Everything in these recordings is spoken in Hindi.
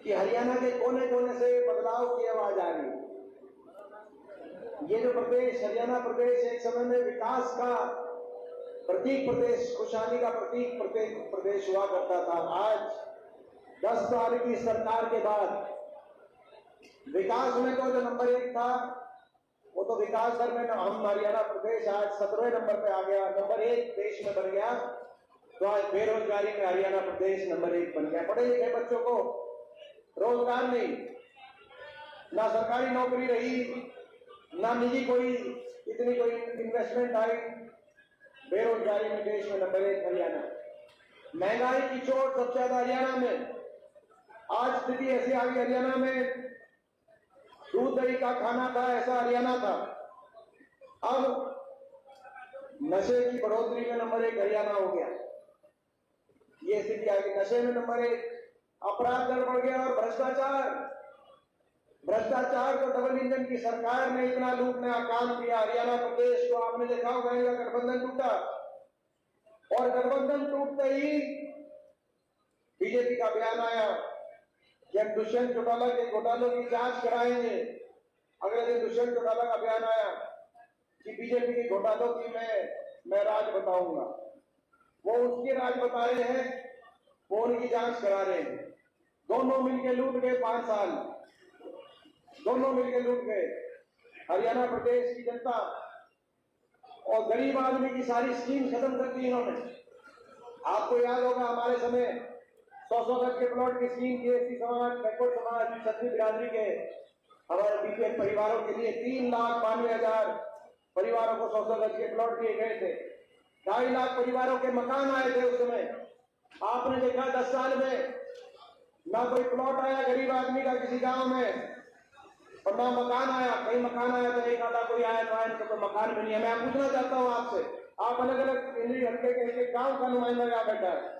कि हरियाणा के कोने कोने से बदलाव की आवाज आ रही है। ये जो प्रदेश हरियाणा प्रदेश एक समय में विकास का प्रतीक प्रदेश, खुशहाली का प्रतीक प्रदेश हुआ करता था, आज 10 साल की सरकार के बाद विकास में तो जो नंबर 1 था वो तो विकास दर में हम हरियाणा प्रदेश आज 17वें नंबर पे आ गया, नंबर 1 देश में बन गया। तो आज बेरोजगारी में हरियाणा प्रदेश नंबर 1 बन गया। पढ़े लिखे बच्चों को रोजगार नहीं, ना सरकारी नौकरी रही, ना निजी कोई इतनी कोई इन्वेस्टमेंट आई। बेरोजगारी में देश में नंबर 1 हरियाणा। महंगाई की चोट सबसे ज्यादा हरियाणा में। आज स्थिति ऐसी आ गई हरियाणा में, दूध दही का खाना था ऐसा हरियाणा था, अब नशे की बढ़ोतरी में नंबर 1 हरियाणा हो गया। ये स्थिति आ गई, नशे में नंबर 1, अपराध दर बढ़ गया और भ्रष्टाचार को डबल इंजन की सरकार ने इतना लूटने का काम किया। हरियाणा प्रदेश को आपने देखा होगा, गठबंधन टूटा और गठबंधन टूटते ही बीजेपी का बयान आया कि हम दुष्यंत चौटाला के घोटालों की जांच कराएंगे। अगले दिन दुष्यंत चौटाला का बयान आया कि बीजेपी के घोटालों की मैं राज बताऊंगा। वो उसकी राज बता रहे हैं, वो उनकी जांच करा रहे हैं। दोनों मिलकर लूट गए 5 साल, दोनों मिलकर लूट गए हरियाणा प्रदेश की जनता और गरीब आदमी की सारी स्कीम खत्म कर दी इन्होंने। आपको याद होगा हमारे समय 100 गज के प्लॉट की स्कीम की, एससी समाज, बैकवर्ड समाज, क्षत्रिय बिरादरी के हमारे बीपीएल परिवारों के लिए 3,92,000 परिवारों को 100 गज के प्लॉट दिए गए थे। 2.5 लाख परिवारों के मकान आए थे उस समय। आपने देखा 10 साल में ना कोई प्लॉट आया गरीब आदमी का किसी गांव में और ना मकान आया। कई मकान आया तो एक आधा कोई आया तो मकान भी नहीं है। मैं पूछना चाहता हूं आपसे, आप अलग अलग हल्के के गांव का नुमाइंदा यहाँ बैठा है,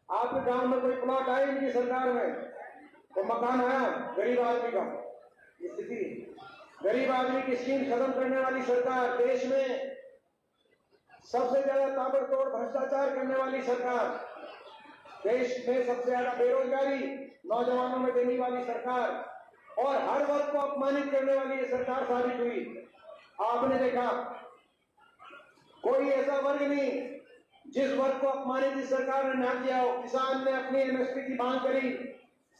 आपके गांव में कोई प्लॉट आया इनकी सरकार में तो मकान आया गरीब आदमी का? स्थिति, गरीब आदमी की स्कीम खत्म करने वाली सरकार, देश में सबसे ज्यादा ताबड़तोड़ भ्रष्टाचार करने वाली सरकार, देश में सबसे ज्यादा बेरोजगारी नौजवानों में देने वाली सरकार और हर वर्ग को अपमानित करने वाली ये सरकार साबित हुई। आपने देखा कोई ऐसा वर्ग नहीं जिस वर्ग को अपमानित इस सरकार ने ना किया हो। किसान ने अपनी एमएसपी की मांग करी,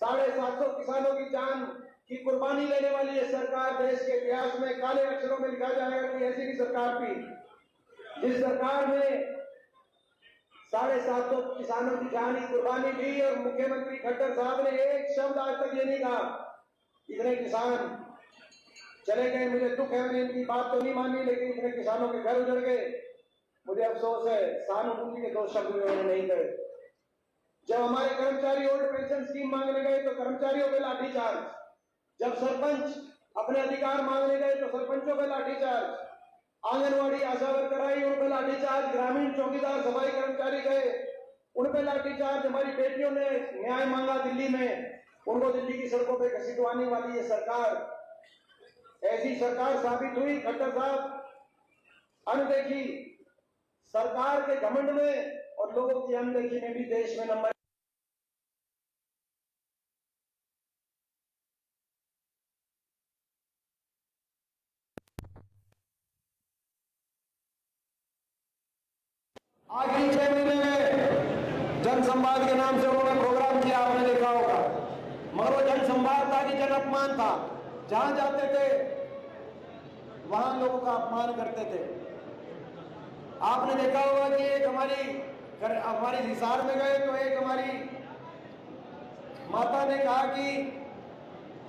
750 किसानों की जान की कुर्बानी लेने वाली ये सरकार देश के इतिहास में काले अक्षरों में लिखा जाएगा कि ऐसी भी सरकार थी जिस सरकार ने 750 किसानों की जान की कुर्बानी दी। और मुख्यमंत्री खट्टर साहब ने एक शब्द आज तक ये नहीं कहा इतने किसान चले गए, मुझे दुख है, मैंने इनकी बात तो नहीं मानी, लेकिन इतने किसानों के घर उजड़ गए, मुझे अफसोस है। सहानुभूति के 2 शब्द उन्होंने नहीं कहे। जब हमारे कर्मचारी ओल्ड पेंशन स्कीम मांगने गए तो कर्मचारियों पे लाठीचार्ज, जब सरपंच अपने अधिकार मांगने गए तो सरपंचों पे लाठीचार्ज, आंगनबाड़ी आशा वर्कर आई उन पे लाठीचार्ज, ग्रामीण चौकीदार सफाई कर्मचारी गए उन पे लाठीचार्ज। हमारी बेटियों ने न्याय मांगा दिल्ली में, उनको दिल्ली की सड़कों पे घसीटवाने वाली ये सरकार, ऐसी सरकार साबित हुई। खट्टर साहब अनदेखी सरकार के घमंड में और लोगों की अनदेखी में भी देश में नंबर। आखिरी 6 महीने में जनसंवाद के नाम से उन्होंने प्रोग्राम किया, आपने देखा होगा, मगर वो जनसंवाद था कि जन अपमान था। जहां जाते थे वहां लोगों का अपमान करते थे। आपने देखा होगा कि एक हमारी हिसार में गए तो एक हमारी माता ने कहा कि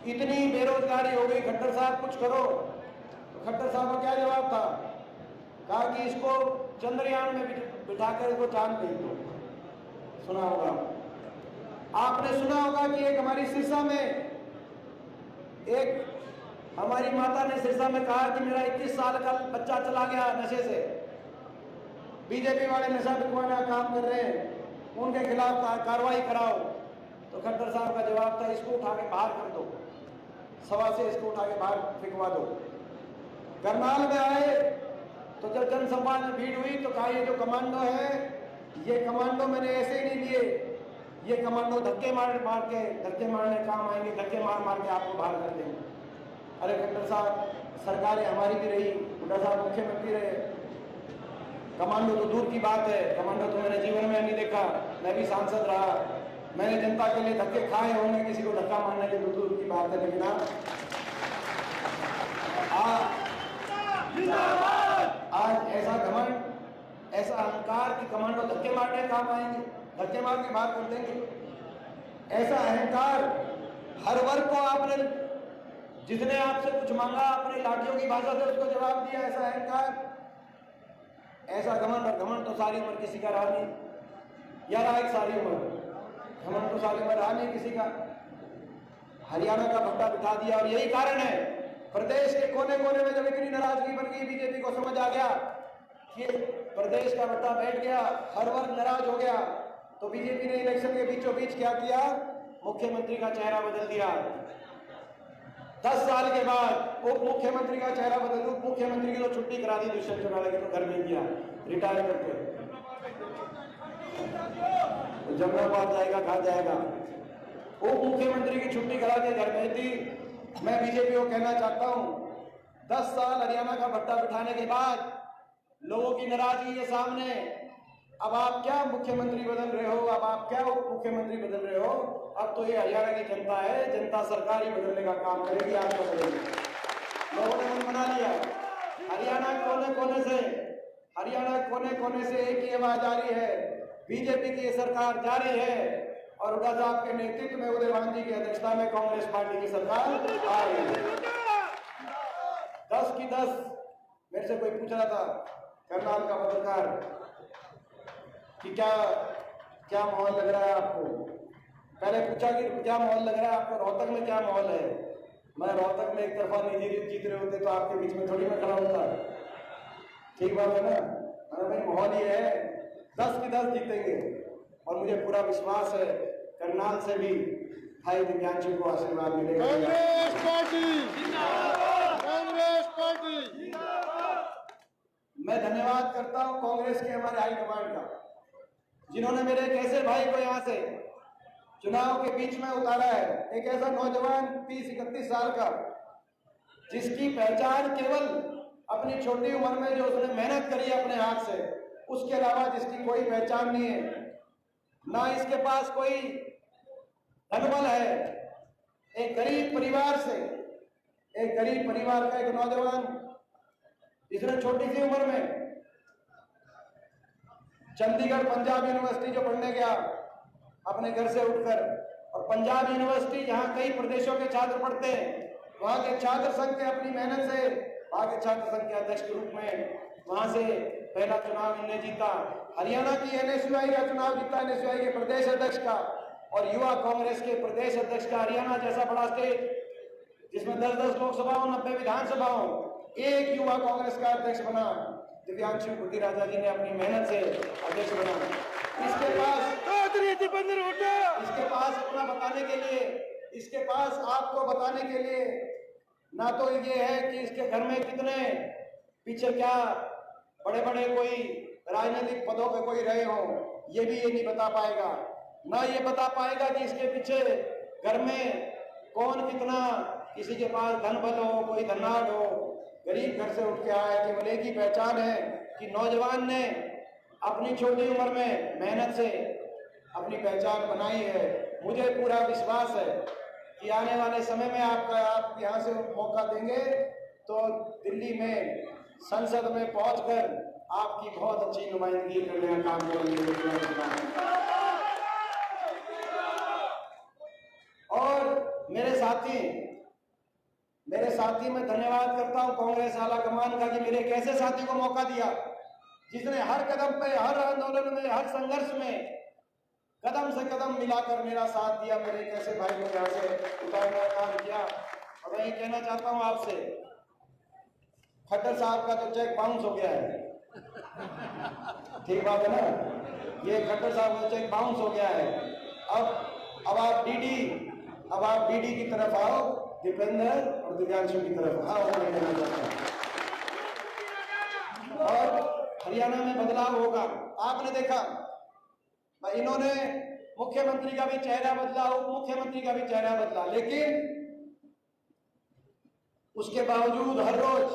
इतनी बेरोजगारी हो गई, खट्टर साहब कुछ करो। तो खट्टर साहब का क्या जवाब था? कहा कि इसको चंद्रयान में बिठाकर इसको चांद भेज दो। सुना होगा आपने, सुना होगा कि एक हमारी सिरसा में एक हमारी माता ने सिरसा में कहा कि मेरा 21 साल का बच्चा चला गया नशे से। बीजेपी वाले नशा बिकवाने का काम कर रहे हैं, उनके खिलाफ कार्रवाई कराओ। तो खट्टर साहब का जवाब था इसको उठा के बाहर कर दो, सभा से इसको उठा के बाहर फेंकवा दो। करनाल में आए तो जब जनसंवाद में भीड़ हुई तो कहा ये जो कमांडो है, ये कमांडो मैंने ऐसे ही नहीं दिए, ये कमांडो धक्के मारने काम आएंगे, धक्के मार के आपको बाहर कर देंगे। अरे खट्टर साहब, सरकारें हमारी भी रही, हुड्डा साहब मुख्यमंत्री रहे, कमांडो तो दूर की बात है, कमांडो तो मैंने जीवन में नहीं देखा, मैं भी सांसद रहा, मैंने जनता के लिए धक्के खाए होंगे, किसी को धक्का मारने की तो दूर की बात है। लेकिन आज ऐसा घमंड, ऐसा अहंकार कि कमांडो धक्के मारने काम आएंगे, धक्के मार के बात कर देंगे। ऐसा अहंकार, हर वर्ग को आपने, जिसने आपसे कुछ मांगा अपनी लाठियों की भाषा से उसको जवाब दिया। ऐसा अहंकार, ऐसा घमंड, और घमंड तो सारी उम्र किसी का रहा नहीं, या रहा एक सारी उम्र, घमंड तो सारी उम्र रहा नहीं किसी का। हरियाणा का भट्टा बिठा दिया, और यही कारण है प्रदेश के कोने कोने में जब इतनी नाराजगी बन गई, बीजेपी को समझ आ गया कि प्रदेश का भट्टा बैठ गया, हर वर्ग नाराज हो गया, तो बीजेपी ने इलेक्शन के बीचों बीच क्या किया, मुख्यमंत्री का चेहरा बदल दिया। 10 साल के बाद उप मुख्यमंत्री का चेहरा बदल, उप मुख्यमंत्री की तो छुट्टी करा दी दुष्यंत चौटाला की, तो घर में किया रिटायर करके, तो जमनाबाद जाएगा, कहा जाएगा। उप मुख्यमंत्री की छुट्टी करा के घर में थी। मैं बीजेपी को कहना चाहता हूं, 10 साल हरियाणा का भट्टा बिठाने के बाद लोगों की नाराजगी के सामने अब आप क्या मुख्यमंत्री बदल रहे हो, अब आप क्या उप मुख्यमंत्री बदल रहे हो, अब तो ये हरियाणा की जनता है, जनता सरकार ही बदलने का काम करेगी, आपको बदलेगी। लोगों ने मन बना लिया। हरियाणा कोने कोने से एक ही आवाज आ रही है, बीजेपी की सरकार जारी है, और हुड्डा साहब के नेतृत्व में, उदयभान जी की अध्यक्षता में कांग्रेस पार्टी की सरकार आ रही है। 10 की 10। मेरे से कोई पूछ रहा था, करनाल का पत्रकार, कि क्या माहौल लग रहा है आपको। पहले पूछा कि क्या माहौल लग रहा है आपको, रोहतक में क्या माहौल है। मैं रोहतक में एक तरफा निजी जीत रहे होते तो आपके बीच में थोड़ी मैं खड़ा होता, ठीक बात है ना। भाई माहौल ये है, 10 की 10 जीतेंगे, और मुझे पूरा विश्वास है करनाल से भी भाई दिव्यांशु को आशीर्वाद मिलेगा। कांग्रेस पार्टी। मैं धन्यवाद करता हूं कांग्रेस के हमारे हाईकमांड का, जिन्होंने मेरे एक ऐसे भाई को यहां से चुनाव के बीच में उतारा है। एक ऐसा नौजवान 30-31 साल का, जिसकी पहचान केवल अपनी छोटी उम्र में जो उसने मेहनत करी है अपने हाथ से, उसके अलावा जिसकी कोई पहचान नहीं है, ना इसके पास कोई धनबल है। एक गरीब परिवार से, एक गरीब परिवार का एक नौजवान, जिसने छोटी सी उम्र में चंडीगढ़ पंजाब यूनिवर्सिटी जो पढ़ने गया अपने घर से उठकर, और पंजाब यूनिवर्सिटी जहां कई प्रदेशों के छात्र पढ़ते हैं, वहां के छात्र संघ के अपनी मेहनत से, वहां के छात्र संघ के अध्यक्ष के रूप में वहां से पहला चुनाव इन्हें जीता। हरियाणा की एनएसयूआई का चुनाव जीता, एनएसयूआई के प्रदेश अध्यक्ष का, और युवा कांग्रेस के प्रदेश अध्यक्ष का। हरियाणा जैसा बड़ा स्टेट जिसमें 10-10 लोकसभाओं, 90 विधानसभाओं, एक युवा कांग्रेस का अध्यक्ष बना, दिव्यांशु गुड्डीराजा जी ने अपनी मेहनत से अध्यक्ष बना। इसके पास अपना बताने के लिए, इसके पास आपको बताने के लिए ना तो ये है कि इसके घर में कितने पीछे क्या बड़े बड़े कोई राजनीतिक पदों पे कोई रहे हो, ये भी ये नहीं बता पाएगा, ना ये बता पाएगा कि इसके पीछे घर में कौन कितना, किसी के पास धन बल हो, कोई धनाढ़ हो, गरीब घर से उठ के आया। केवल एक ही पहचान है कि नौजवान ने अपनी छोटी उम्र में मेहनत से अपनी पहचान बनाई है। मुझे पूरा विश्वास है कि आने वाले समय में आप यहाँ से मौका देंगे तो दिल्ली में संसद में पहुंचकर आपकी बहुत अच्छी नुमाइंदगी करने का काम करेंगे। और मेरे साथी मैं धन्यवाद करता हूं कांग्रेस आला कमान का, कि मेरे एक ऐसे साथी को मौका दिया जिसने हर कदम पे, हर आंदोलन में, हर संघर्ष में कदम से कदम मिलाकर मेरा साथ दिया। मेरे एक ऐसे भाई को यहाँ से उतारने का काम किया। और मैं ये कहना चाहता हूँ आपसे, खट्टर साहब का तो चेक बाउंस हो गया है, ठीक बात है ना। ये खट्टर साहब का चेक बाउंस हो गया है। अब आप डीडी की तरफ आओ, दीपेंद्र और दिव्यांशु की तरफ आओ। और हरियाणा में बदलाव होगा। आपने देखा इन्होंने मुख्यमंत्री का भी चेहरा बदला, उप मुख्यमंत्री का भी चेहरा बदला, लेकिन उसके बावजूद हर रोज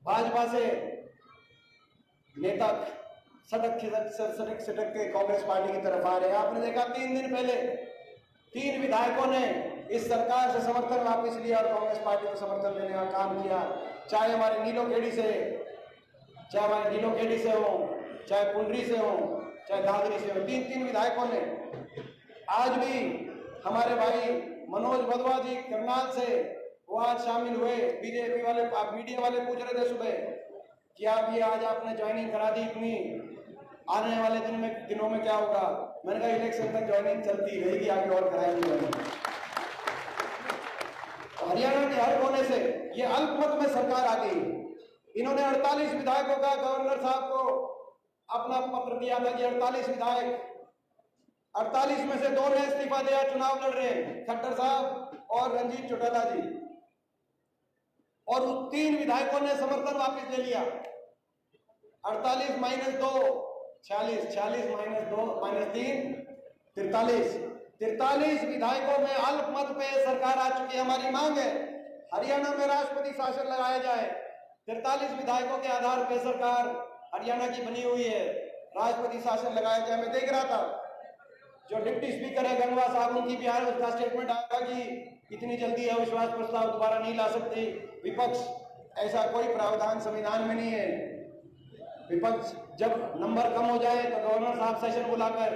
भाजपा से नेता सड़क के कांग्रेस पार्टी की तरफ आ रहे हैं। आपने देखा 3 दिन पहले 3 विधायकों ने इस सरकार से समर्थन वापस लिया और कांग्रेस पार्टी को समर्थन देने का काम किया, चाहे हमारे नीलोखेड़ी से हो, चाहे पुंडरी से हो, चाहे दादरी से हो। 3 विधायकों ने। आज भी हमारे भाई मनोज भदवा जी करनाल से वो आज शामिल हुए। बीजेपी वाले, आप मीडिया वाले पूछ रहे थे सुबह कि आप ये आज आपने ज्वाइनिंग करा दी, इतनी आने वाले दिनों में क्या होगा? मैंने कहा इलेक्शन तक ज्वाइनिंग चलती रहेगी, आगे और कराएंगे। हरियाणा के हर कोने से ये अल्पमत में सरकार आ गई। इन्होंने 48 विधायकों का गवर्नर साहब को अपना पत्र दिया था कि 48 विधायक, 48 में से 2 ने इस्तीफा दिया, चुनाव लड़ रहे हैं, खट्टर साहब और रंजीत चौटाला जी, और उस 3 विधायकों ने समर्थन वापस ले लिया। 48 - 2 46, 46 - 2 - 3 43, 43 विधायकों में अल्पमत पे सरकार आ चुकी है। हमारी मांग है हरियाणा में राष्ट्रपति शासन लगाया जाए। 43 विधायकों के आधार पर सरकार हरियाणा की बनी हुई है, राष्ट्रपति शासन लगाया जाए। मैं देख रहा था जो डिप्टी स्पीकर है गंगवा साहब, उनकी बिहार उसका स्टेटमेंट आया कि इतनी जल्दी अविश्वास प्रस्ताव दोबारा नहीं ला सकती विपक्ष, ऐसा कोई प्रावधान संविधान में नहीं है। विपक्ष जब नंबर कम हो जाए तो गवर्नर साहब सेशन बुलाकर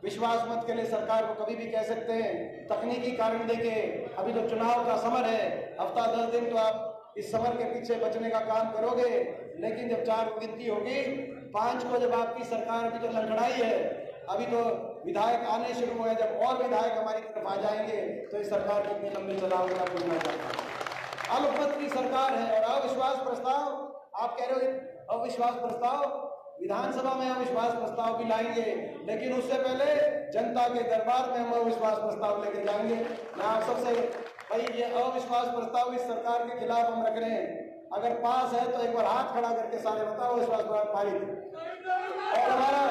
विश्वास मत के लिए सरकार को कभी भी कह सकते हैं। तकनीकी कारण देके अभी तो चुनाव का समर है, हफ्ता 10 दिन तो आप इस समर के पीछे बचने का काम करोगे, लेकिन जब 4 गिनती होगी, 5 को जब आपकी सरकार की जो लंगड़ाई है, अभी तो विधायक आने शुरू हुए, जब और विधायक हमारी तरफ आ जाएंगे तो इस सरकार कितनी लंबी चलाओगे आप बोलना चाहते हैं। अल्पमत की सरकार है। और अविश्वास प्रस्ताव आप कह रहे हो, अविश्वास प्रस्ताव विधानसभा में अविश्वास प्रस्ताव भी लाएंगे, लेकिन उससे पहले जनता के दरबार में हम अविश्वास प्रस्ताव लेके जाएंगे। मैं आप सबसे भाई ये अविश्वास प्रस्ताव इस सरकार के खिलाफ हम रख रहे हैं। अगर पास है तो एक बार हाथ खड़ा करके सारे बताओ अविश्वास प्रस्ताव पारित, और हमारा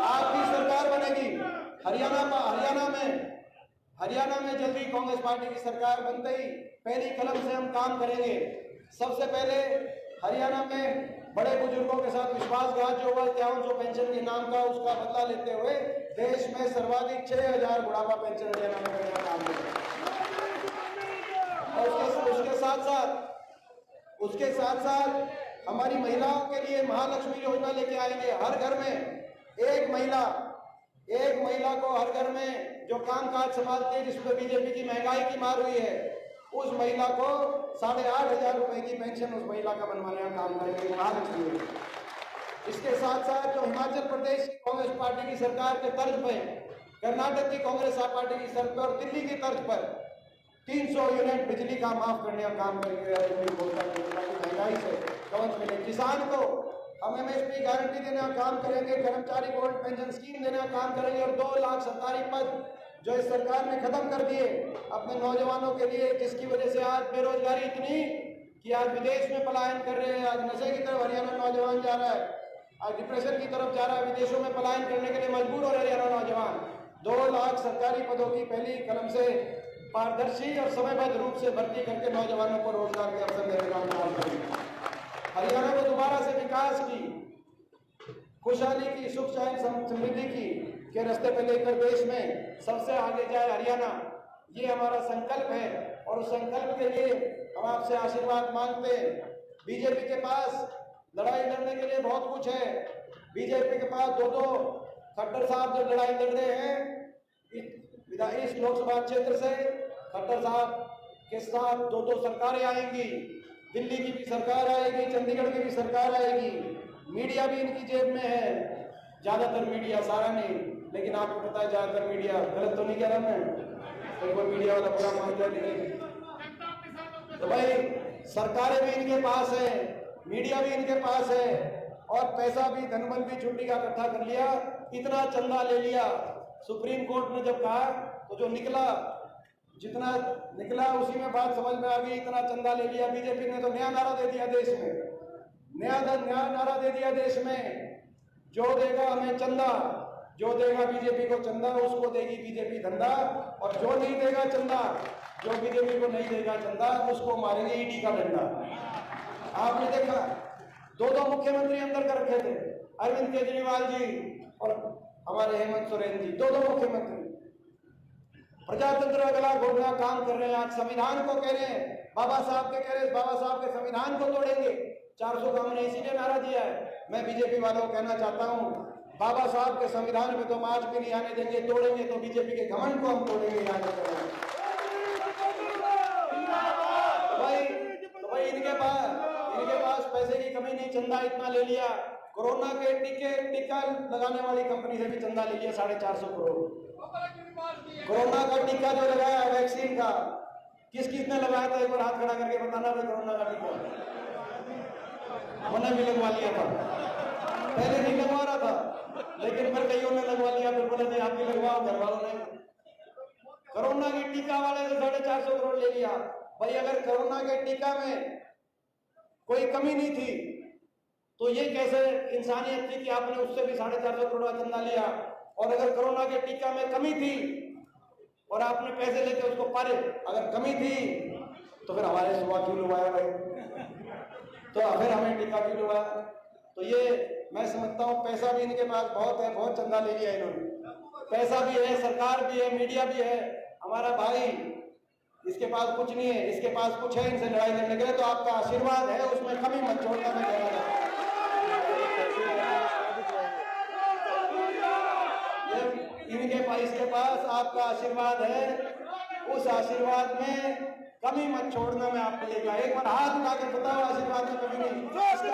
आपकी सरकार बनेगी। हरियाणा में जल्दी कांग्रेस पार्टी की सरकार बनते ही पहली कलम से हम काम करेंगे। सबसे पहले हरियाणा में बड़े बुजुर्गों के साथ विश्वासघात जो हुआ 5300 पेंशन के नाम का, उसका बदला लेते हुए देश में सर्वाधिक 6000 बुढ़ापा पेंशन हरियाणा में करने का काम करेंगे। और उसके साथ साथ हमारी महिलाओं के लिए महालक्ष्मी योजना लेके आएंगे। हर घर में एक महिला को हर घर में जो कामकाज संभालती है, जिसमें बीजेपी की महंगाई की मार हुई है, उस महिला को 8500 रुपए की पेंशन उस महिला का बनवाने का काम करेंगे महालक्ष्मी योजना। इसके साथ साथ जो हिमाचल प्रदेश की कांग्रेस पार्टी की सरकार के तर्ज पर, कर्नाटक की कांग्रेस पार्टी की सरकार और दिल्ली की तर्ज पर 300 यूनिट बिजली का माफ करने का काम करेंगे। महंगाई से कवच मिले। किसान को हम MSP गारंटी देने का काम करेंगे, कर्मचारी गोल्ड पेंशन स्कीम देने का काम करेंगे, और 2 लाख सरकारी पद जो इस सरकार ने खत्म कर दिए अपने नौजवानों के लिए, जिसकी वजह से आज बेरोजगारी इतनी कि आज विदेश में पलायन कर रहे हैं। आज नशे की तरफ हरियाणा नौजवान जा रहा है, आज डिप्रेशन की तरफ जा रहा है, विदेशों में पलायन करने के लिए मजबूर हो रहे हरियाणा नौजवान। 2 लाख सरकारी पदों की पहली कलम से पारदर्शी और समयबद्ध रूप से भर्ती करके नौजवानों को रोजगार के अवसर देने का काम करेंगे। हरियाणा को दोबारा से विकास की, खुशहाली की, सुख शांति समृद्धि की के रास्ते पे लेकर देश में सबसे आगे जाए हरियाणा, ये हमारा संकल्प है। और उस संकल्प के लिए हम आपसे आशीर्वाद मांगते हैं। बीजेपी के पास लड़ाई लड़ने के लिए बहुत कुछ है। बीजेपी के पास 2 खट्टर साहब जो लड़ाई लड़ रहे हैं इस लोकसभा क्षेत्र से, खट्टर साहब के साथ 2 सरकारें आएंगी, दिल्ली की भी सरकार आएगी, चंडीगढ़ की भी सरकार आएगी। मीडिया भी इनकी जेब में है, ज्यादातर मीडिया, सारा नहीं, लेकिन आपको पता है ज्यादातर मीडिया, गलत तो नहीं कह रहा मैं, तो कोई मीडिया वाला पूरा मान जाए। तो भाई सरकारें भी इनके पास है, मीडिया भी इनके पास है, और पैसा भी, धनबल भी छुट्टी का इकट्ठा कर लिया, इतना चंदा ले लिया। सुप्रीम कोर्ट ने जब कहा तो जो निकला, जितना निकला उसी में बात समझ में आ गई, इतना चंदा ले लिया। बीजेपी ने तो नया नारा दे दिया देश में, नया नारा दे दिया देश में, जो देगा हमें चंदा जो देगा बीजेपी को चंदा उसको देगी बीजेपी धंधा, और जो नहीं देगा चंदा, जो बीजेपी को नहीं देगा चंदा, उसको मारेंगे ईडी का डंडा। आपने देखा दो मुख्यमंत्री अंदर कर रखे थे, अरविंद केजरीवाल जी और हमारे हेमंत सोरेन जी, दो मुख्यमंत्री प्रजातंत्र अगला घोटना काम कर रहे हैं। आज संविधान को कह रहे हैं, बाबा साहब के कह रहे हैं, बाबा साहब के संविधान को तोड़ेंगे। 400 का हमने इसीलिए नारा दिया है। मैं बीजेपी वालों को कहना चाहता हूं, बाबा साहब के संविधान में तो हम आज भी नहीं आने देंगे, तोड़ेंगे तो बीजेपी के घमंड को हम तोड़ेंगे। याद करेंगे भाई इनके पास पैसे की कमी नहीं, चंदा इतना ले लिया। कोरोना के टीका लगाने वाली कंपनी से भी चंदा ले लिया 450 करोड़। कोरोना का टीका जो लगाया वैक्सीन का, किस ने लगाया था? एक बार हाथ खड़ा करके बताना था। कोरोना का टीका मैंने भी लगवा लिया था, पहले नहीं लगवा रहा था, लेकिन फिर कईयों ने लगवा लिया, फिर बोले नहीं आप भी लगवाओ, घर वालों ने। कोरोना के टीका वाले से 450 करोड़ ले लिया। भाई अगर कोरोना के टीका में कोई कमी नहीं थी तो ये कैसे इंसानियत थी कि आपने उससे भी 450 करोड़ का चंदा लिया? और अगर कोरोना के टीका में कमी थी और आपने पैसे लेके उसको पारे, अगर कमी थी तो फिर हमारे सुबह क्यों लुभाया भाई? तो फिर हमें टीका क्यों लुभाया? तो ये मैं समझता हूँ पैसा भी इनके पास बहुत है, बहुत चंदा ले लिया इन्होंने। पैसा भी है, सरकार भी है, मीडिया भी है। हमारा भाई इसके पास कुछ नहीं है, इसके पास कुछ है इनसे लड़ाई लड़ने के लिए। तो आपका आशीर्वाद है, उसमें कमी मत छोड़ना। मैं कह रहा इसके पास आपका आशीर्वाद है, उस आशीर्वाद में कमी मत छोड़ना। मैं आपको लेकर एक बार हाथ उठा के बताओ, आशीर्वाद में कमी नहीं।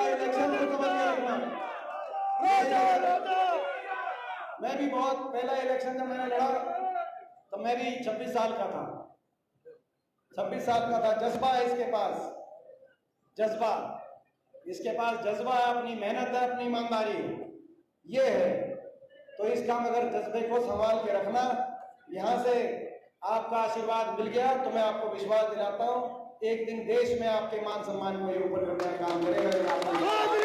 इलेक्शन को समझ के रखना। मैं भी बहुत पहला इलेक्शन जब मैंने लड़ा तो मैं भी 26 साल का था। 26 साल का था। जज्बा है इसके पास, जज्बा इसके पास जज्बा है, अपनी मेहनत है, अपनी ईमानदारी ये है। तो इस काम अगर जज्बे को संभाल के रखना, यहाँ से आपका आशीर्वाद मिल गया तो मैं आपको विश्वास दिलाता हूँ एक दिन देश में आपके मान सम्मान को ऊपर करने का काम करेगा।